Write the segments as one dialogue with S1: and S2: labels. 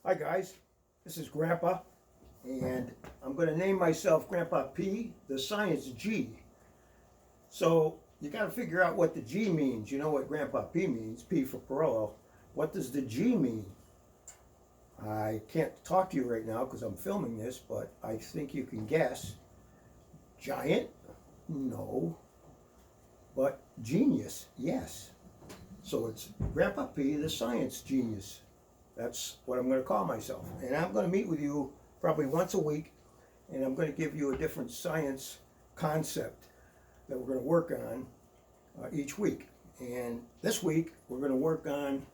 S1: Hi guys, this is Grandpa, and I'm going to name myself Grandpa P, the science G. So you got to figure out what the G means. You know what Grandpa P means, P for Perello. What does the G mean? I can't talk to you right now because I'm filming this, but I think you can guess. Giant? No. But genius? Yes. So it's Grandpa P, the science genius. That's what I'm going to call myself. And I'm going to meet with you probably once a week, and I'm going to give you a different science concept that we're going to work on each week. And this week, we're going to work on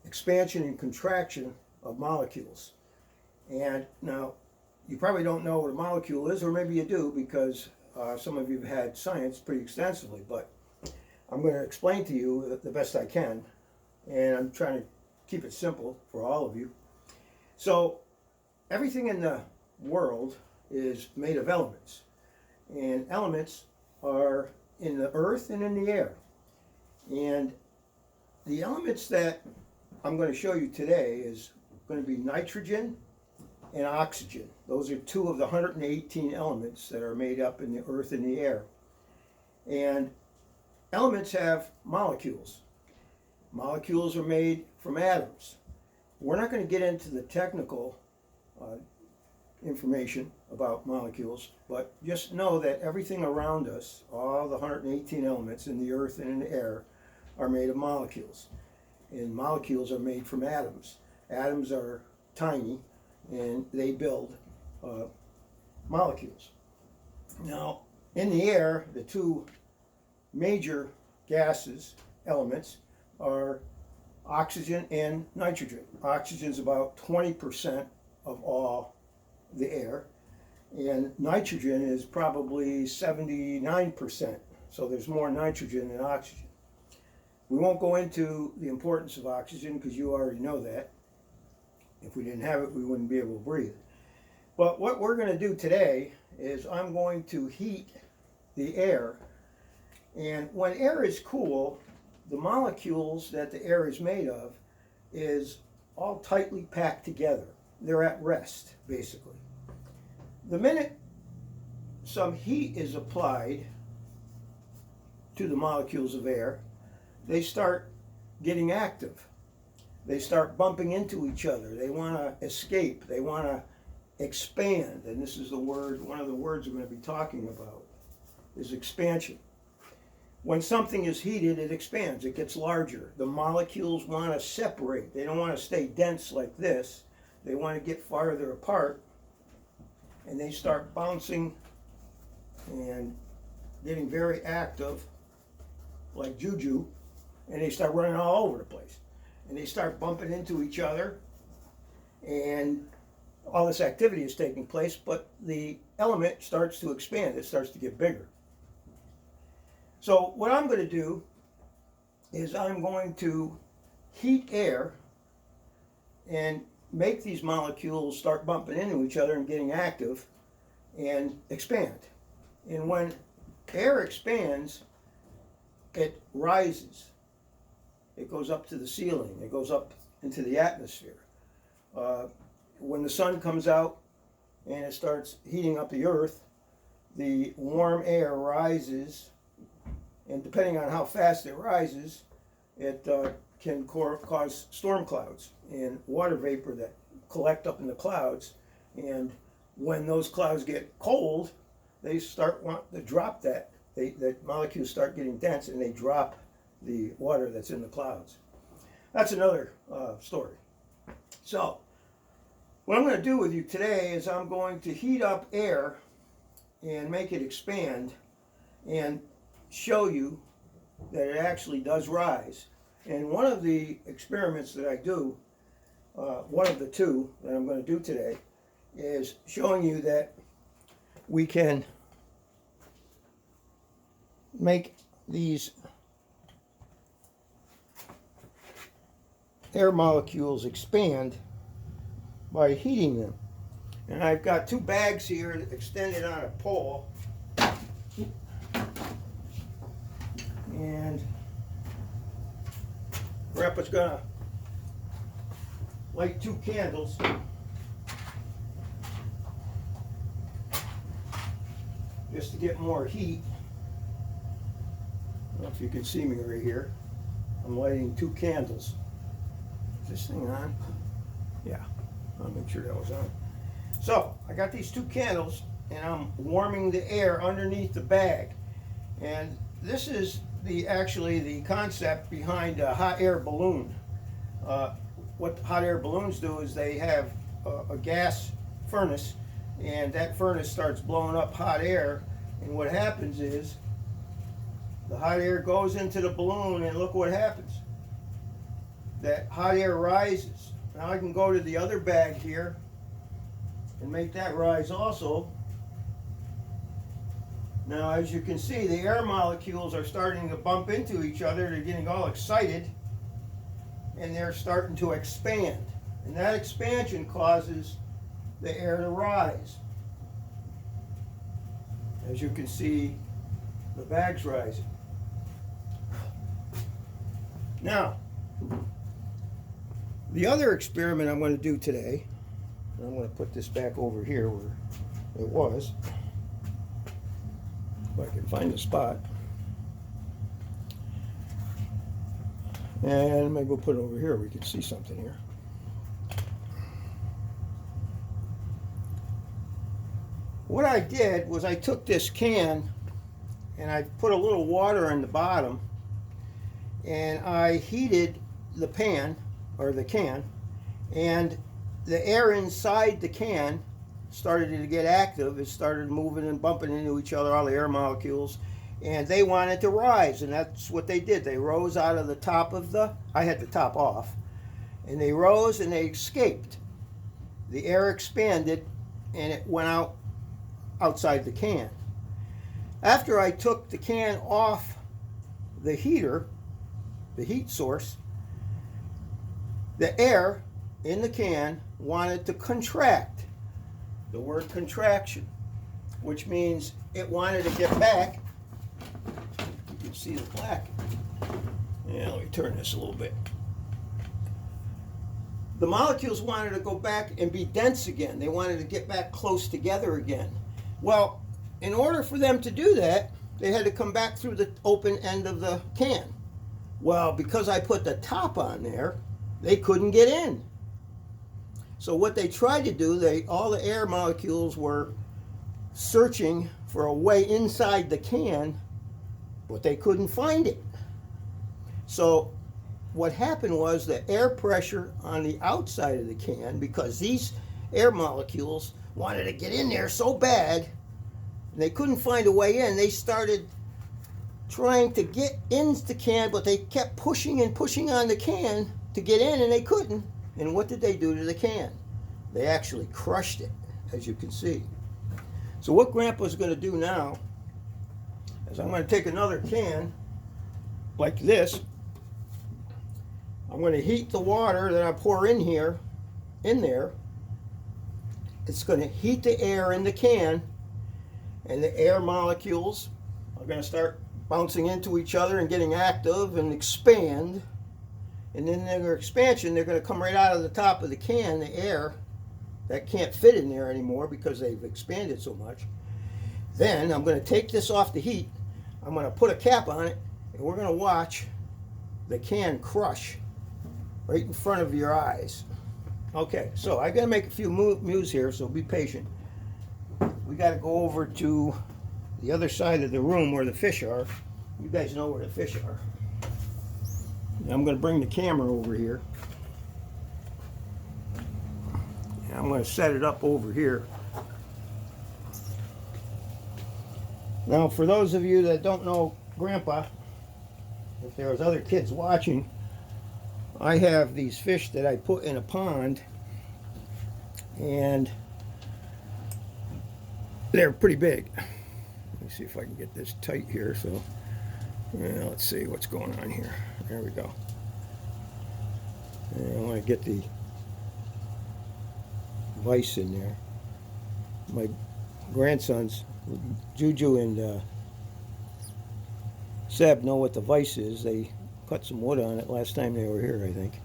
S1: expansion and contraction of molecules. And now, you probably don't know what a molecule is, or maybe you do, because some of you have had science pretty extensively, but I'm going to explain to you the best I can, and I'm trying to keep it simple for all of you. So everything in the world is made of elements, and elements are in the earth and in the air. And the elements that I'm going to show you today is going to be nitrogen and oxygen. Those are two of the 118 elements that are made up in the earth and the air. And elements have molecules. Molecules are made from atoms. We're not going to get into the technical information about molecules, but just know that everything around us, all the 118 elements in the earth and in the air, are made of molecules. And molecules are made from atoms. Atoms are tiny, and they build molecules. Now, in the air, the two major gases, elements, are oxygen and nitrogen. Oxygen is about 20% of all the air, and nitrogen is probably 79%. So there's more nitrogen than oxygen. We won't go into the importance of oxygen because you already know that. If we didn't have it, we wouldn't be able to breathe. But what we're going to do today is I'm going to heat the air. And when air is cool, the molecules that the air is made of is all tightly packed together. They're at rest, basically. The minute some heat is applied to the molecules of air, they start getting active. They start bumping into each other. They want to escape. They want to expand. And this is the word, one of the words we're going to be talking about, is expansion. When something is heated, it expands. It gets larger. The molecules want to separate. They don't want to stay dense like this. They want to get farther apart. And they start bouncing and getting very active, like juju. And they start running all over the place. And they start bumping into each other. And all this activity is taking place, but the element starts to expand. It starts to get bigger. So what I'm going to do is I'm going to heat air and make these molecules start bumping into each other and getting active and expand. And when air expands, it rises. It goes up to the ceiling. It goes up into the atmosphere. When the sun comes out and it starts heating up the earth, the warm air rises. And depending on how fast it rises, it can cause storm clouds and water vapor that collect up in the clouds. And when those clouds get cold, they start wanting to drop that. The molecules start getting dense and they drop the water that's in the clouds. That's another story. So, what I'm going to do with you today is I'm going to heat up air and make it expand and show you that it actually does rise. And one of the experiments that I do, one of the two that I'm going to do today, is showing you that we can make these air molecules expand by heating them. And I've got two bags here extended on a pole. And Grandpa's gonna light 2 candles. Just to get more heat. I don't know if you can see me right here. I'm lighting 2 candles. Is this thing on? Yeah, I'll make sure that was on. So, I got these 2 candles and I'm warming the air underneath the bag. And this is actually the concept behind a hot air balloon. What hot air balloons do is they have a gas furnace, and that furnace starts blowing up hot air, and what happens is the hot air goes into the balloon, and look what happens. That hot air rises. Now I can go to the other bag here and make that rise also. Now, as you can see, the air molecules are starting to bump into each other. They're getting all excited, and they're starting to expand. And that expansion causes the air to rise. As you can see, the bag's rising. Now, the other experiment I'm going to do today, and I'm going to put this back over here where it was. If I can find the spot. And maybe we'll put it over here, we can see something here. What I did was I took this can and I put a little water in the bottom, and I heated the pan, or the can, and the air inside the can started to get active. It started moving and bumping into each other, all the air molecules, and they wanted to rise, and that's what they did. They rose out of the top of I had the top off, and they rose and they escaped. The air expanded and it went outside the can. After I took the can off the heater, the heat source, the air in the can wanted to contract. The word contraction, which means it wanted to get back. You can see the black. Yeah, let me turn this a little bit. The molecules wanted to go back and be dense again. They wanted to get back close together again. Well, in order for them to do that, they had to come back through the open end of the can. Well, because I put the top on there, they couldn't get in. So what they tried to do, all the air molecules were searching for a way inside the can, but they couldn't find it. So what happened was the air pressure on the outside of the can, because these air molecules wanted to get in there so bad, and they couldn't find a way in, they started trying to get into the can, but they kept pushing and pushing on the can to get in, and they couldn't. And what did they do to the can? They actually crushed it, as you can see. So what Grandpa's going to do now is I'm going to take another can like this. I'm going to heat the water that I pour in there. It's going to heat the air in the can, and the air molecules are going to start bouncing into each other and getting active and expand. And then their expansion, they're going to come right out of the top of the can, the air that can't fit in there anymore because they've expanded so much. Then I'm going to take this off the heat, I'm going to put a cap on it, and we're going to watch the can crush right in front of your eyes. Okay, so I got to make a few moves here, so be patient. We got to go over to the other side of the room where the fish are. You guys know where the fish are. I'm going to bring the camera over here. And I'm going to set it up over here. Now, for those of you that don't know Grandpa, if there's other kids watching, I have these fish that I put in a pond, and they're pretty big. Let me see if I can get this tight here. So, yeah, let's see what's going on here. There we go. And I want to get the vise in there. My grandsons, Juju and Seb, know what the vise is. They put some wood on it last time they were here, I think.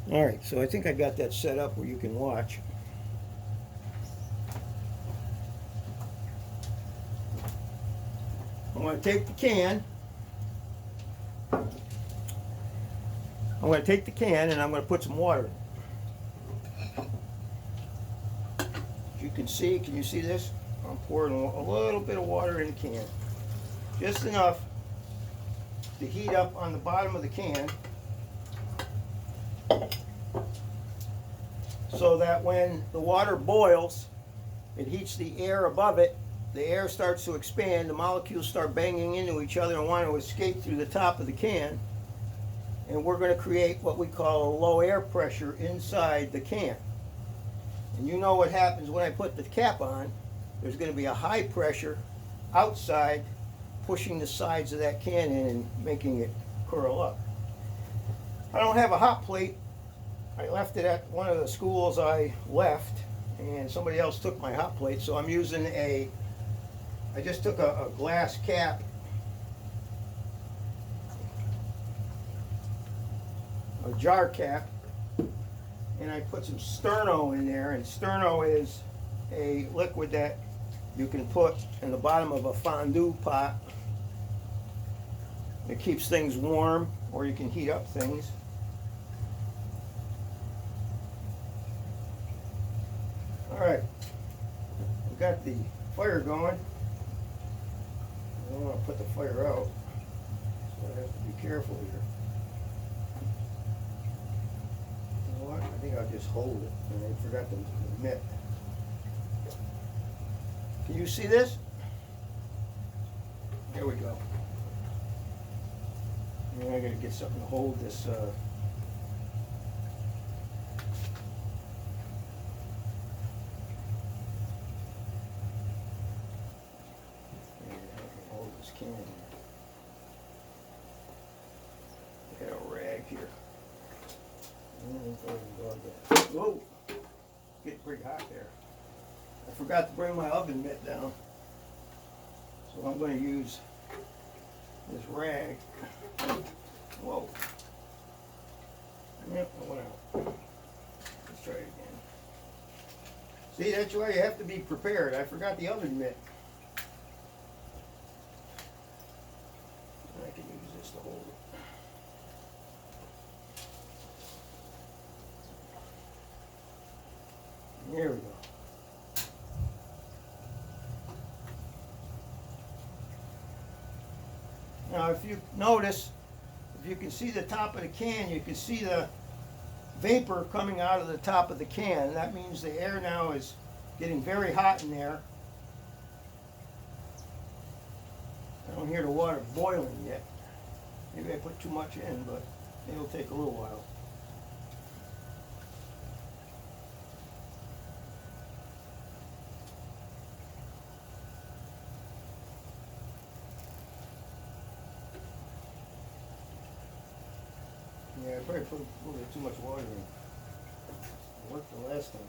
S1: All right, so I think I got that set up where you can watch. I'm going to take the can. I'm going to take the can and I'm going to put some water in it. As you can see, can you see this? I'm pouring a little bit of water in the can. Just enough to heat up on the bottom of the can so that when the water boils, it heats the air above it. The air starts to expand, the molecules start banging into each other and want to escape through the top of the can. And we're going to create what we call a low air pressure inside the can. And you know what happens when I put the cap on. There's going to be a high pressure outside pushing the sides of that can in and making it curl up. I don't have a hot plate. I left it at one of the schools I left and somebody else took my hot plate, so I'm using I just took a glass cap, a jar cap, and I put some sterno in there, and sterno is a liquid that you can put in the bottom of a fondue pot. It keeps things warm, or you can heat up things. All right, we've got the fire going. I don't want to put the fire out, so I have to be careful here. You know what? I think I'll just hold it, and I forgot the mitt. Can you see this? There we go. And I gotta get something to hold this. Hold this can. I got a rag here. Whoa! Getting pretty hot there. I forgot to bring my oven mitt down, so I'm going to use this rag. Whoa! Yep, I went out. Let's try it again. See, that's why you have to be prepared. I forgot the oven mitt. I can use this to hold it. There we go. Now, if you notice, if you can see the top of the can, you can see the vapor coming out of the top of the can. That means the air now is getting very hot in there. I don't hear the water boiling yet. Maybe I put too much in, but it'll take a little while. Yeah, I probably put a little bit too much water in. It worked the last time.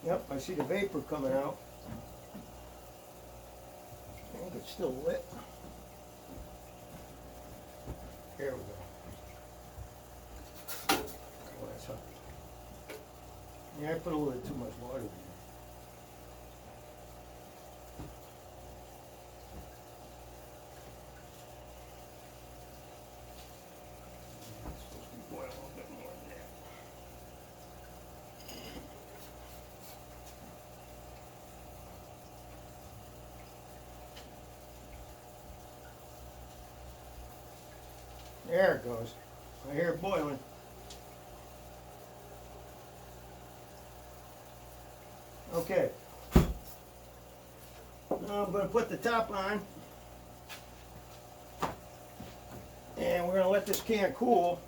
S1: Yep, I see the vapor coming out. I think it's still lit. There we go. Oh, that's hot. Yeah, I put a little bit too much water in there. It's supposed to be boiling a little bit more than that. There it goes. I hear it boiling. Okay. Now I'm going to put the top on. And we're going to let this can cool.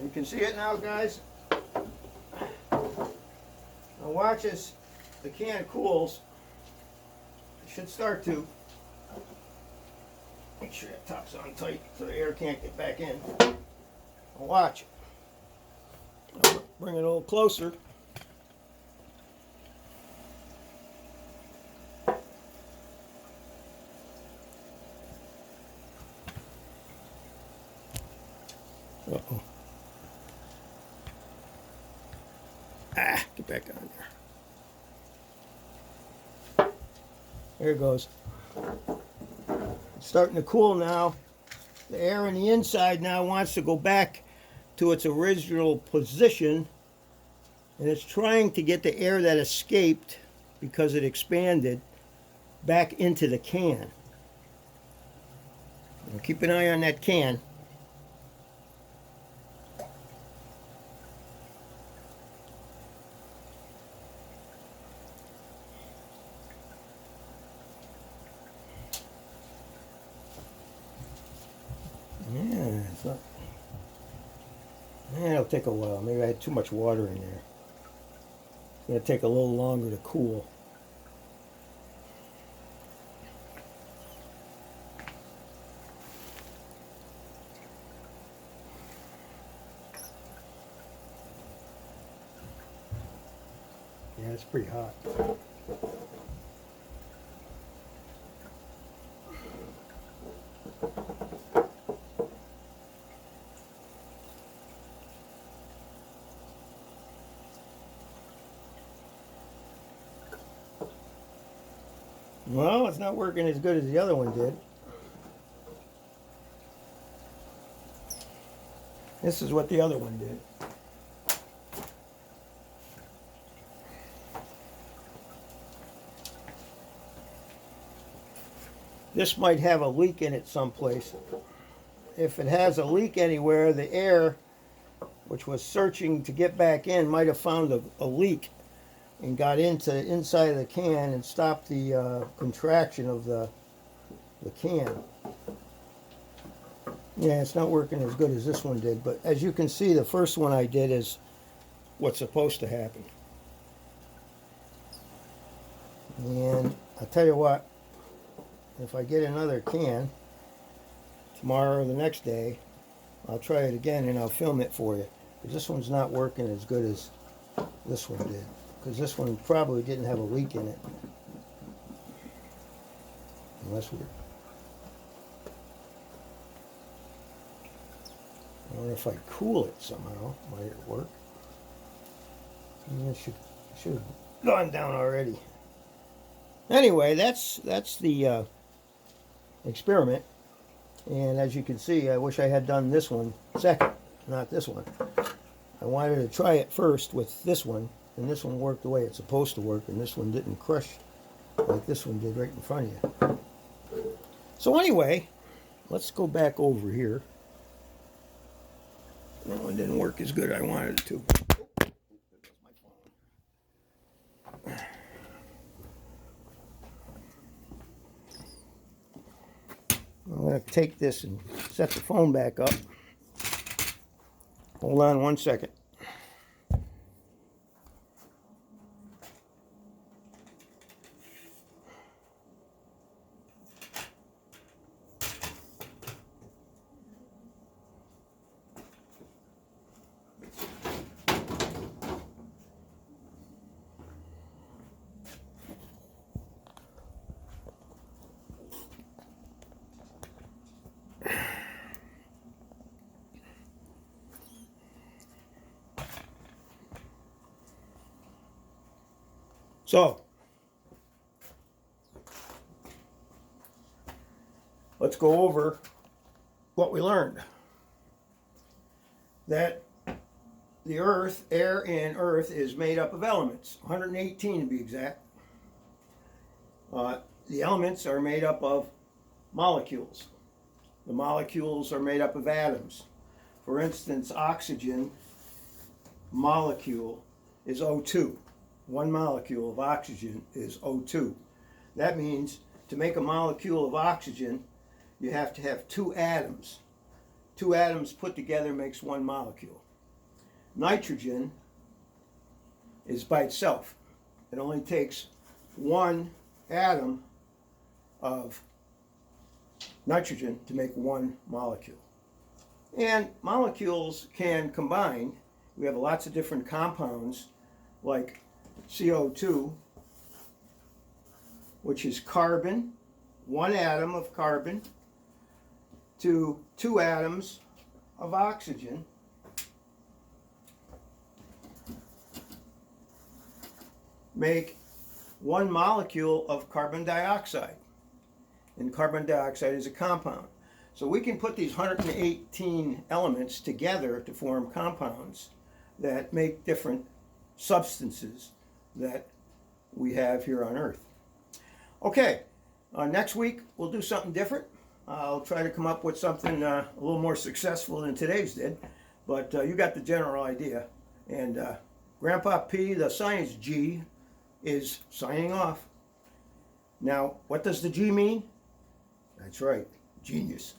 S1: You can see it now, guys. Now watch as the can cools. It should start to. Make sure that top's on tight so the air can't get back in. Watch it. I'll bring it a little closer. Uh-oh. Get back on there. There it goes. It's starting to cool now. The air in the inside now wants to go back to its original position, and it's trying to get the air that escaped because it expanded back into the can. Now keep an eye on that can. Yeah, it's not. It'll take a while. Maybe I had too much water in there. It's going to take a little longer to cool. Yeah, it's pretty hot. Well, it's not working as good as the other one did. This is what the other one did. This might have a leak in it someplace. If it has a leak anywhere, the air, which was searching to get back in, might have found a leak and got into the inside of the can and stopped the contraction of the can. Yeah, it's not working as good as this one did, but as you can see, the first one I did is what's supposed to happen. And I'll tell you what, if I get another can tomorrow or the next day, I'll try it again and I'll film it for you. Because this one's not working as good as this one did. Because this one probably didn't have a leak in it. Unless we're... I wonder if I cool it somehow. Might it work? Yeah, it should have gone down already. Anyway, that's the experiment. And as you can see, I wish I had done this one second, not this one. I wanted to try it first with this one, and this one worked the way it's supposed to work, and this one didn't crush like this one did right in front of you. So anyway, let's go back over here. That one didn't work as good as I wanted it to. I'm going to take this and set the phone back up. Hold on one second. So, let's go over what we learned. That the Earth, air in Earth, is made up of elements, 118 to be exact. The elements are made up of molecules. The molecules are made up of atoms. For instance, oxygen molecule is O2. One molecule of oxygen is O2. That means to make a molecule of oxygen, you have to have two atoms. Two atoms put together makes one molecule. Nitrogen is by itself. It only takes one atom of nitrogen to make one molecule. And molecules can combine. We have lots of different compounds like CO2, which is carbon, one atom of carbon, to two atoms of oxygen, make one molecule of carbon dioxide. And carbon dioxide is a compound. So we can put these 118 elements together to form compounds that make different substances that we have here on Earth. Okay, next week we'll do something different. I'll try to come up with something a little more successful than today's did, but you got the general idea. And Grandpa P, the science G, is signing off. Now, what does the G mean? That's right, genius.